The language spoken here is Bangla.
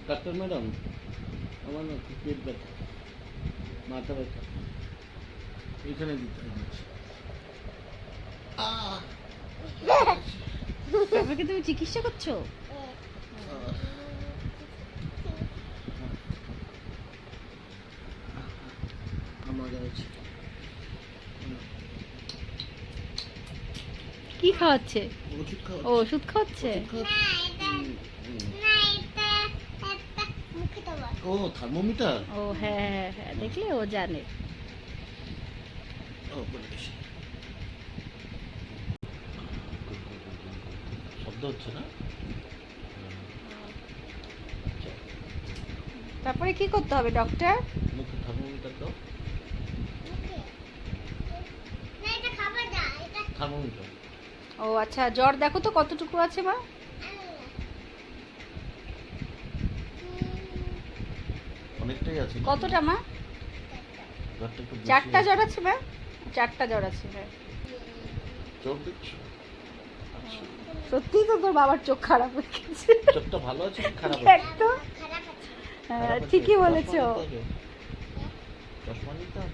ডাক্তার ম্যাডাম, আমার না খুব পেট ব্যথা, মাথা ব্যথা, এখানে দিতে হচ্ছে। তারপরে তুমি চিকিৎসা করছো? আমার আছে কি খাওয়াচ্ছে? ওষুধ খাওয়া। ও ওষুধ খাওয়াচ্ছে। ও থার্মোমিটার। ও হ্যাঁ হ্যাঁ হ্যাঁ, দেখলে ও জানে। ও বলে দিছি। শব্দ হচ্ছে না? তারপরে কি করতে হবে ডক্টর? মুখে থার্মোমিটার দাও। থার্মোমিটার। ও আচ্ছা, জ্বর দেখো তো কতটুকু আছে মা? অনেকটাই আছে। কতটা মা? জ্বরটা একটু বেশি 4টা আছে। জ্বর আছে মা? 4টা জ্বর আছে, হ্যাঁ। চোখ দেখছো? আচ্ছা। সত্যিই তো তোর বাবার চোখ খারাপ হয়ে গেছে। চোখটা ভালো আছে কি খারাপ দেখ আছে? তো। খারাপ আছে। ঠিকই বলেছো। চশমা নিতে হবে। চশমা নিতে হবে।